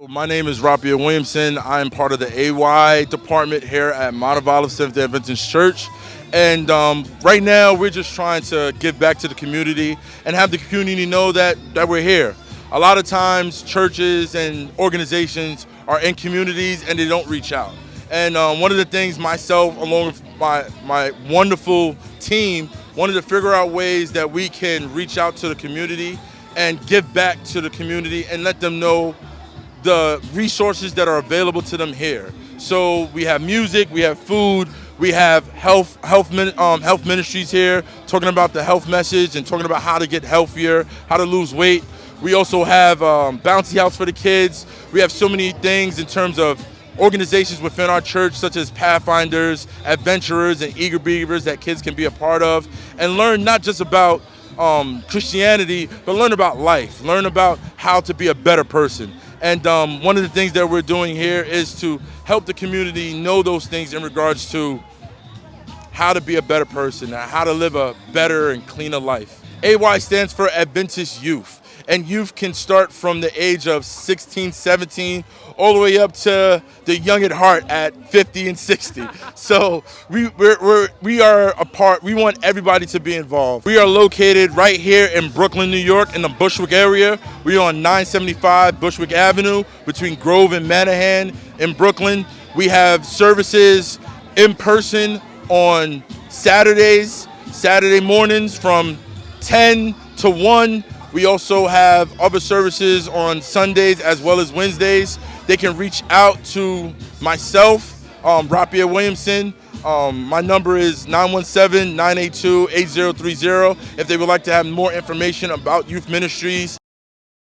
My name is Rapia Williamson. I am part of the AY department here at Mount of Olive Seventh-day Adventist Church. And right now, we're just trying to give back to the community and have the community know that we're here. A lot of times, churches and organizations are in communities and they don't reach out. And one of the things myself, along with my wonderful team, wanted to figure out ways that we can reach out to the community and give back to the community and let them know the resources that are available to them here. So we have music, we have food, we have health ministries here talking about the health message and talking about how to get healthier, how to lose weight. We also have bouncy house for the kids. We have so many things in terms of organizations within our church, such as Pathfinders, Adventurers, and Eager Beavers that kids can be a part of and learn not just about Christianity, but learn about life, learn about how to be a better person. And one of the things that we're doing here is to help the community know those things in regards to how to be a better person, how to live a better and cleaner life. AY stands for Adventist Youth, and youth can start from the age of 16, 17, all the way up to the young at heart at 50 and 60. So we are a part. We want everybody to be involved. We are located right here in Brooklyn, New York, in the Bushwick area. We are on 975 Bushwick Avenue between Grove and Manahan in Brooklyn. We have services in person on Saturday mornings from 10 to 1. We also have other services on Sundays as well as Wednesdays. They can reach out to myself, Rapia Williamson. My number is 917-982-8030 if they would like to have more information about youth ministries.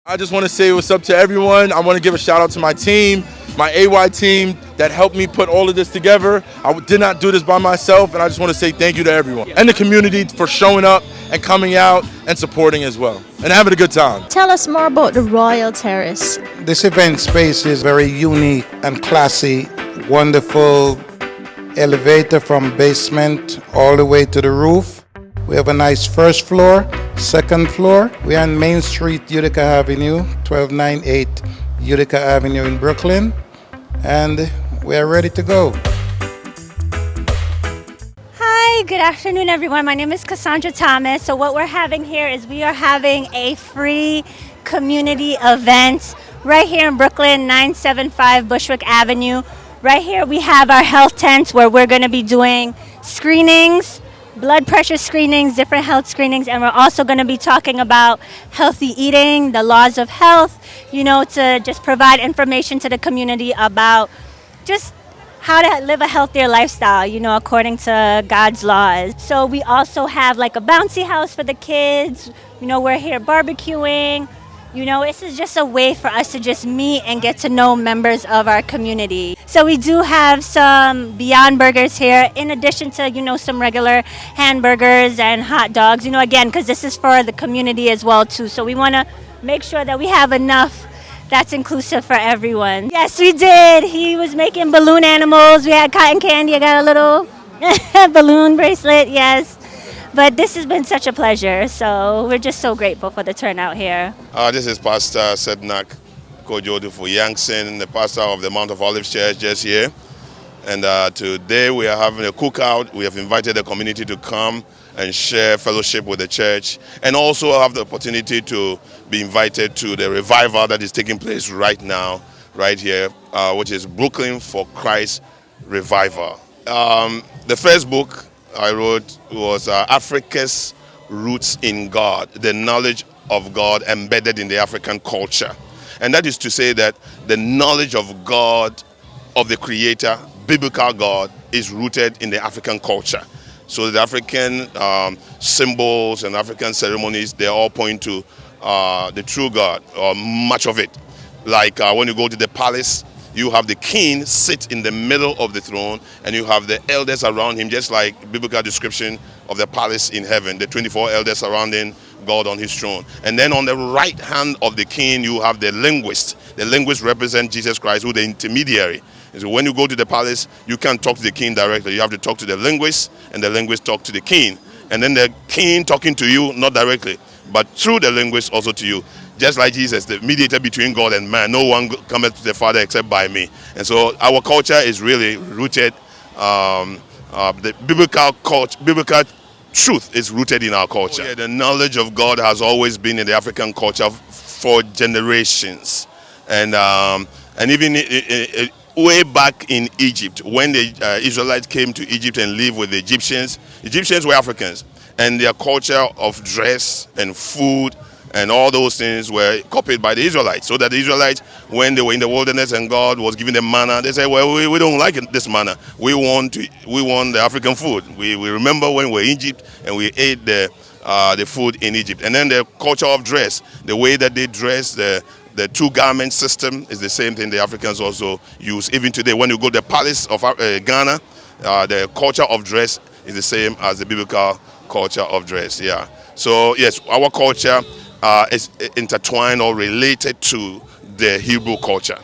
I just want to say what's up to everyone. I want to give a shout out to my team, my AY team that helped me put all of this together. I did not do this by myself, and I just want to say thank you to everyone and the community for showing up and coming out and supporting as well and having a good time. Tell us more about the Royal Terrace. This event space is very unique and classy, wonderful elevator from basement all the way to the roof. We have a nice first floor, second floor. We are on Main Street, Utica Avenue, 1298 Utica Avenue in Brooklyn, and we are ready to go. Hi, good afternoon, everyone. My name is Cassandra Thomas. So what we're having here is we are having a free community event right here in Brooklyn, 975 Bushwick Avenue. Right here we have our health tents where we're going to be doing screenings, blood pressure screenings, different health screenings, and we're also going to be talking about healthy eating, the laws of health, to just provide information to the community about just how to live a healthier lifestyle, according to God's laws. So we also have like a bouncy house for the kids. We're here barbecuing. This is just a way for us to just meet and get to know members of our community. So we do have some Beyond Burgers here, in addition to, some regular hamburgers and hot dogs, again, because this is for the community as well, too. So we want to make sure that we have enough that's inclusive for everyone. Yes, we did. He was making balloon animals. We had cotton candy. I got a little balloon bracelet, yes. But this has been such a pleasure, so we're just so grateful for the turnout here. This is Pastor Sednak Kojodufu Yankson, the pastor of the Mount of Olives Church, just here. And today we are having a cookout. We have invited the community to come and share fellowship with the church, and also have the opportunity to be invited to the revival that is taking place right now, right here, which is Brooklyn for Christ Revival. The first book I wrote was Africa's Roots in God, the knowledge of God embedded in the African culture. And that is to say that the knowledge of God, of the Creator, biblical God, is rooted in the African culture. So the African symbols and African ceremonies, they all point to the true God, or much of it. Like when you go to the palace, you have the king sit in the middle of the throne, and you have the elders around him, just like biblical description of the palace in heaven, the 24 elders surrounding God on his throne. And then on the right hand of the king, you have the linguist. The linguist represents Jesus Christ, who the intermediary. And so when you go to the palace, you can't talk to the king directly. You have to talk to the linguist, and the linguist talk to the king. And then the king talking to you, not directly, but through the linguist also to you. Just like Jesus, the mediator between God and man. No one cometh to the Father except by me. And so our culture is really rooted, the biblical culture, biblical truth is rooted in our culture. The knowledge of God has always been in the African culture for generations. And even way back in Egypt, when the Israelites came to Egypt and lived with the Egyptians were Africans. And their culture of dress and food and all those things were copied by the Israelites. So that the Israelites, when they were in the wilderness and God was giving them manna, they said, well, we don't like this manna. We want the African food. We remember when we were in Egypt and we ate the food in Egypt. And then the culture of dress, the way that they dress, the two-garment system is the same thing the Africans also use. Even today, when you go to the palace of Ghana, the culture of dress is the same as the biblical culture of dress. Yeah. So yes, our culture is intertwined or related to the Hebrew culture.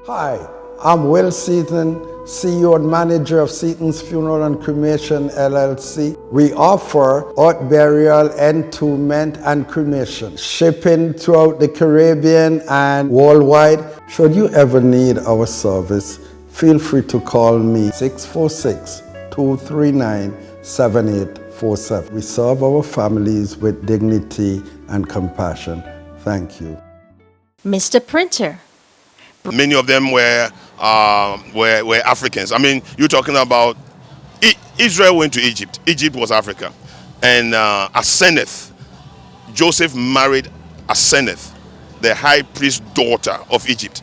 Hi, I'm Will Seaton, CEO and manager of Seaton's Funeral and Cremation LLC. We offer earth burial, entombment, and cremation, shipping throughout the Caribbean and worldwide. Should you ever need our service, feel free to call me 646-239-7847. We serve our families with dignity and compassion. Thank you. Mr. Printer. Many of them were Africans. I mean, you're talking about Israel went to Egypt. Egypt was Africa. And Aseneth, Joseph married Aseneth, the high priest's daughter of Egypt,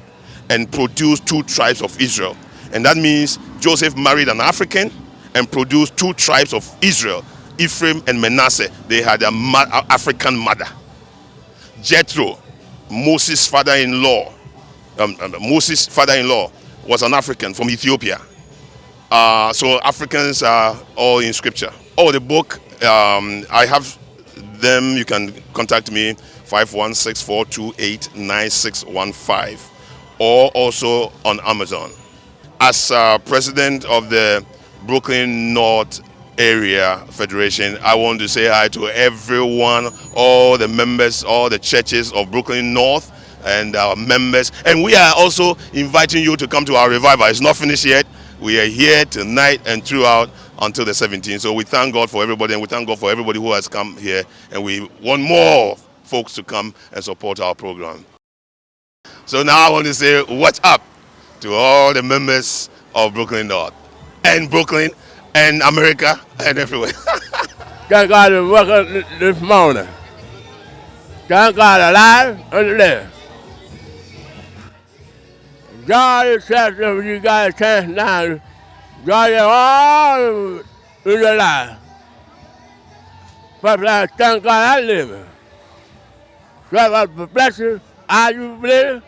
and produced two tribes of Israel. And that means Joseph married an African and produced two tribes of Israel, Ephraim and Manasseh. They had an African mother. Jethro, Moses' father-in-law, was an African from Ethiopia. So Africans are all in scripture. Oh, the book, I have them. You can contact me 516-428-9615, or also on Amazon. As president of the Brooklyn North Area Federation, I want to say hi to everyone, all the members, all the churches of Brooklyn North, and our members. And we are also inviting you to come to our revival. It's not finished yet. We are here tonight and throughout until the 17th. So we thank God for everybody, and we thank God for everybody who has come here. And we want more folks to come and support our program. So now I want to say what's up to all the members of Brooklyn North and Brooklyn and America and everywhere. Thank God to wake up this morning. Thank God alive and live. God is said if you got a chance now, God is all in your life. But thank God I live. God bless you, I you believe.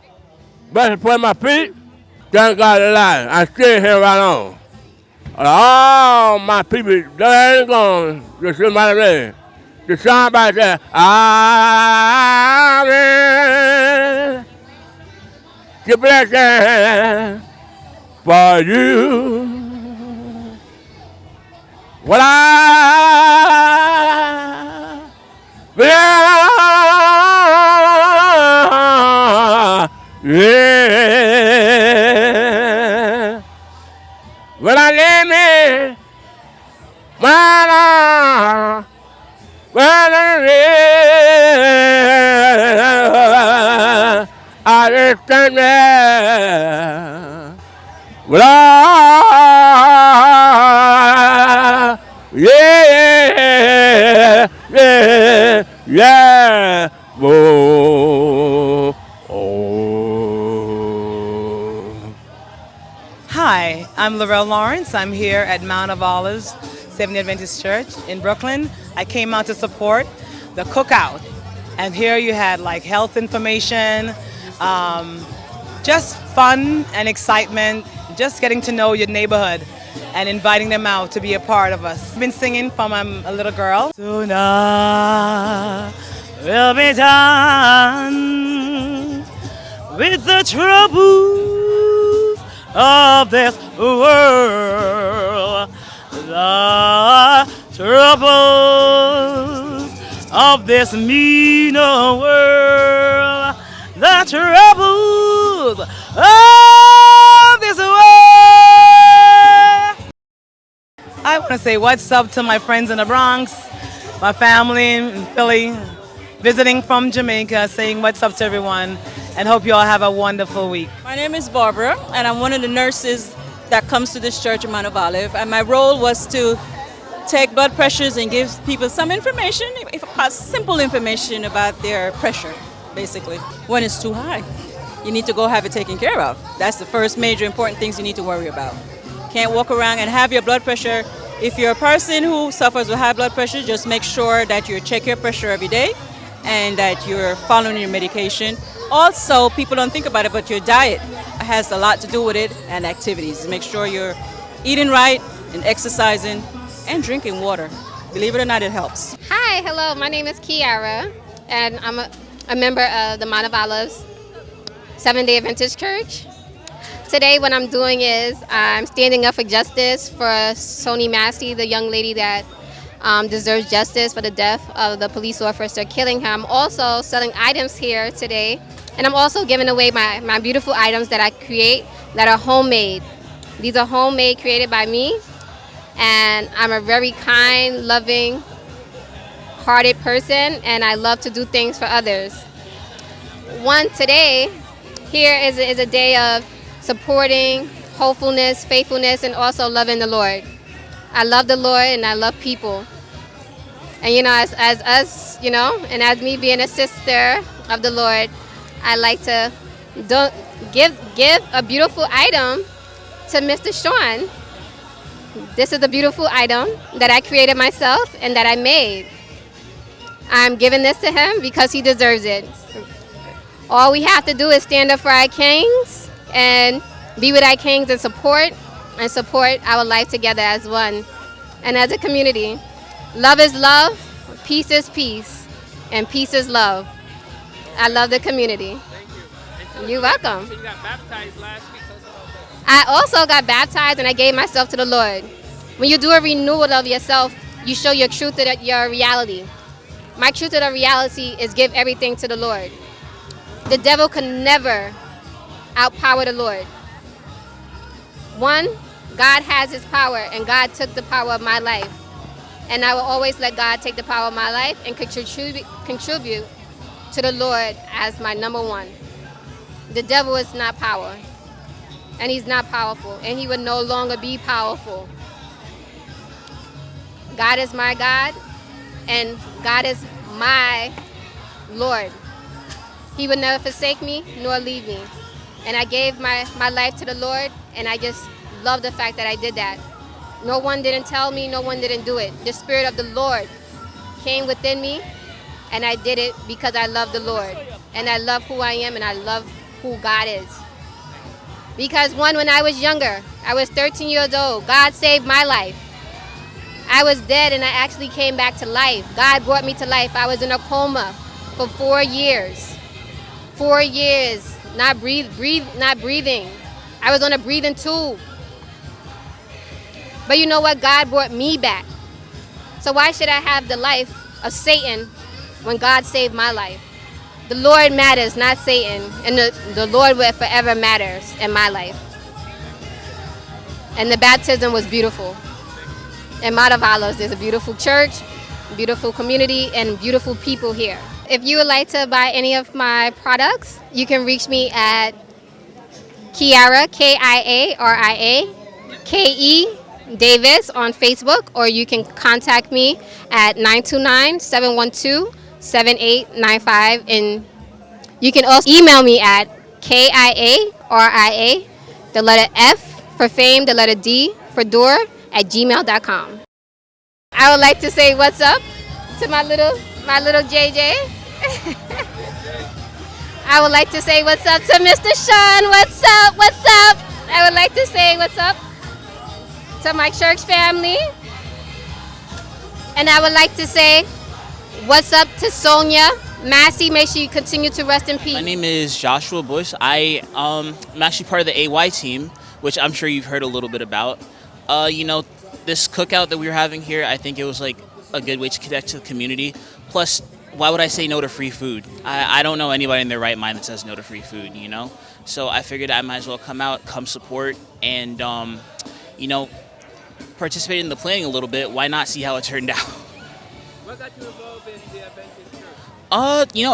Bless for my feet. Thank God alive. I'm still here right on. All my people, they ain't gone. Just in my name. The song back there, Amen. The blessing for you. What I yeah. When I live me, when I live, I just stand there. Well, yeah, yeah, yeah, oh, oh. Hi, I'm Laurel Lawrence. I'm here at Mount of Olives Seventh-day Adventist Church in Brooklyn. I came out to support the Cookout. And here you had like health information, just fun and excitement, just getting to know your neighborhood and inviting them out to be a part of us. I've been singing from I'm a little girl. Soon I will be done with the troubles of this world. The troubles of this mean world. The troubles of this world. I want to say what's up to my friends in the Bronx, my family in Philly, visiting from Jamaica, saying what's up to everyone, and hope you all have a wonderful week. My name is Barbara, and I'm one of the nurses that comes to this church in Mount of Olive, and my role was to take blood pressures and give people some information, simple information about their pressure, basically. When it's too high, you need to go have it taken care of. That's the first major important things you need to worry about. Can't walk around and have your blood pressure. If you're a person who suffers with high blood pressure, just make sure that you check your pressure every day and that you're following your medication. Also, people don't think about it, but your diet has a lot to do with it, and activities. Make sure you're eating right and exercising and drinking water. Believe it or not, it helps. Hi, hello, my name is Kiara, and I'm a member of the Mount of Olives Seventh-day Adventist Church. Today what I'm doing is I'm standing up for justice for Soni Massey, the young lady that deserves justice for the death of the police officer killing him. I'm also selling items here today, and I'm also giving away my beautiful items that I create that are homemade. These are homemade, created by me, and I'm a very kind, loving, hearted person, and I love to do things for others. Today here is a day of supporting, hopefulness, faithfulness, and also loving the Lord. I love the Lord and I love people. And as us, and as me being a sister of the Lord, I like to give a beautiful item to Mr. Sean. This is a beautiful item that I created myself and that I made. I'm giving this to him because he deserves it. All we have to do is stand up for our kings and be with our kings and support our life together as one and as a community. Love is love, peace is peace, and peace is love. I love the community. Thank you. You're welcome. So you got baptized last week. I also got baptized and I gave myself to the Lord. When you do a renewal of yourself, you show your truth to your reality. My truth to the reality is give everything to the Lord. The devil can never outpower the Lord. One, God has his power, and God took the power of my life. And I will always let God take the power of my life and contribute to the Lord as my number one. The devil is not power, and he's not powerful, and he will no longer be powerful. God is my God, and God is my Lord. He would never forsake me nor leave me. And I gave my life to the Lord, and I just love the fact that I did that. No one didn't tell me, no one didn't do it. The Spirit of the Lord came within me, and I did it because I love the Lord. And I love who I am, and I love who God is. Because when I was younger, I was 13 years old, God saved my life. I was dead, and I actually came back to life. God brought me to life. I was in a coma for 4 years. 4 years. Not breathing. I was on a breathing tube. But you know what? God brought me back. So why should I have the life of Satan when God saved my life? The Lord matters, not Satan. And the Lord will forever matters in my life. And the baptism was beautiful. In Mount of Olives, there's a beautiful church, beautiful community, and beautiful people here. If you would like to buy any of my products, you can reach me at Kiara, Kiaria, Ke Davis on Facebook, or you can contact me at 929-712-7895, and you can also email me at Kiaria, the letter F for fame, the letter D for door, @gmail.com. I would like to say what's up to my little JJ. I would like to say what's up to Mr. Sean. What's up? What's up? I would like to say what's up to my church family. And I would like to say what's up to Sonia. Massey, make sure you continue to rest in peace. My name is Joshua Bush. I'm actually part of the AY team, which I'm sure you've heard a little bit about. This cookout that we were having here, I think it was like a good way to connect to the community. Plus, why would I say no to free food? I don't know anybody in their right mind that says no to free food, you know? So I figured I might as well come out, come support, and, participate in the planning a little bit. Why not see how it turned out? What got you involved in the Adventist church?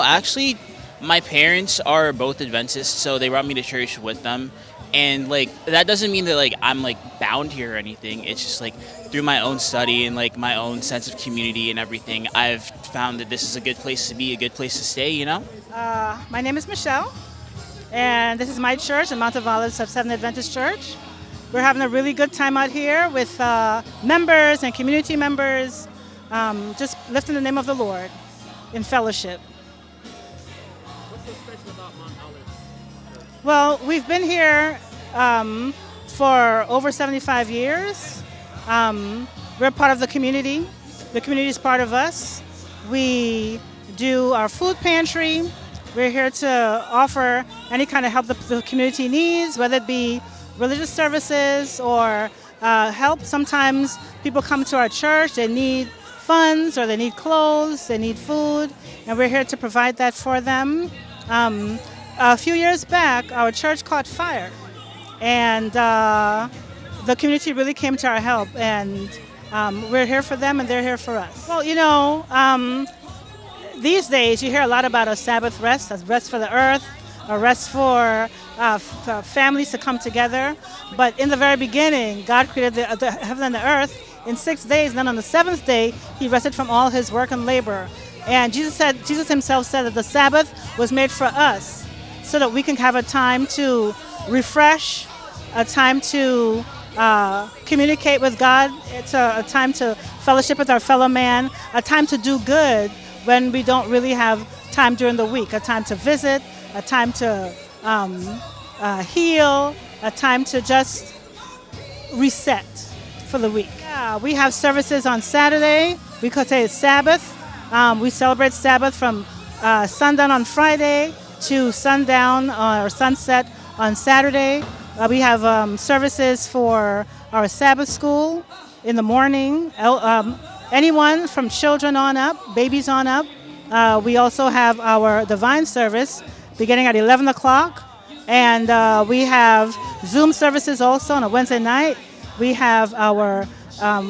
Actually, my parents are both Adventists, so they brought me to church with them. And, that doesn't mean that, I'm, bound here or anything. It's just, through my own study and, my own sense of community and everything, I've found that this is a good place to be, a good place to stay, you know? My name is Michelle, and this is my church, the Mount of Olives of Seventh Adventist Church. We're having a really good time out here with members and community members, just lifting the name of the Lord in fellowship. What's so special about Mount Olive? Well, we've been here for over 75 years. We're part of the community. The community is part of us. We do our food pantry. We're here to offer any kind of help the community needs, whether it be religious services or help. Sometimes people come to our church, they need funds or they need clothes, they need food, and we're here to provide that for them. A few years back, our church caught fire, and the community really came to our help, and we're here for them and they're here for us. Well, these days you hear a lot about a Sabbath rest, a rest for the earth, a rest for families to come together. But in the very beginning, God created the heaven and the earth in 6 days, and then on the seventh day, he rested from all his work and labor. And Jesus himself said that the Sabbath was made for us so that we can have a time to refresh, a time to communicate with God. It's a time to fellowship with our fellow man, a time to do good when we don't really have time during the week, a time to visit, a time to heal, a time to just reset for the week. Yeah, we have services on Saturday. We could say it's Sabbath. We celebrate Sabbath from sundown on Friday to sundown or sunset on Saturday. We have services for our Sabbath school in the morning. Anyone from children on up, babies on up. We also have our divine service beginning at 11 o'clock. And we have Zoom services also on a Wednesday night. We have our,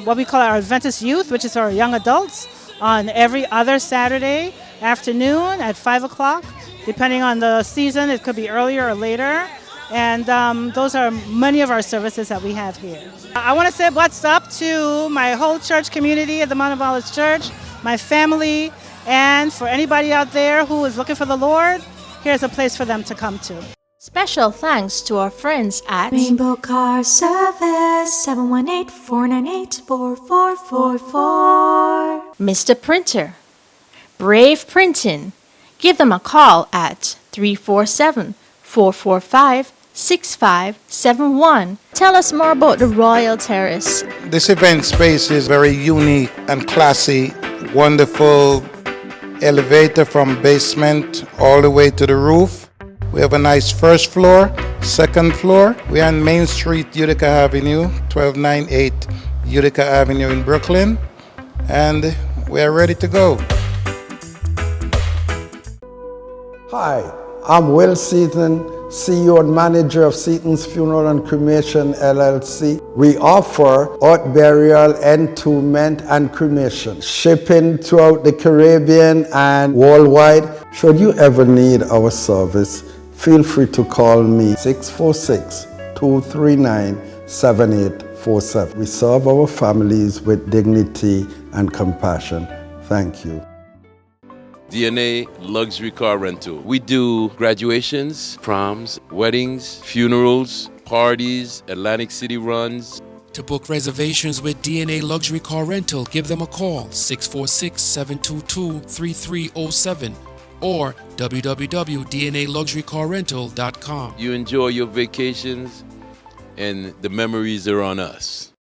what we call our Adventist Youth, which is our young adults, on every other Saturday afternoon at 5 o'clock. Depending on the season, it could be earlier or later. And those are many of our services that we have here. I want to say what's up to my whole church community at the Mount of Olives Church, my family, and for anybody out there who is looking for the Lord, here's a place for them to come to. Special thanks to our friends at Rainbow Car Service 718-498-4444. Mr. Printer, Brave Printing. Give them a call at 347-445-6571. Tell us more about the Royal Terrace. This event space is very unique and classy, wonderful elevator from basement all the way to the roof. We have a nice first floor, second floor. We are on Main Street, Utica Avenue, 1298 Utica Avenue in Brooklyn, and we are ready to go. Hi, I'm Will Seaton, CEO and manager of Seaton's Funeral and Cremation LLC. We offer earth burial, entombment, and cremation, shipping throughout the Caribbean and worldwide. Should you ever need our service, feel free to call me 646-239-7847. We serve our families with dignity and compassion. Thank you. DNA Luxury Car Rental. We do graduations, proms, weddings, funerals, parties, Atlantic City runs. To book reservations with DNA Luxury Car Rental, give them a call, 646-722-3307. or www.dnaluxurycarrental.com. You enjoy your vacations, and the memories are on us.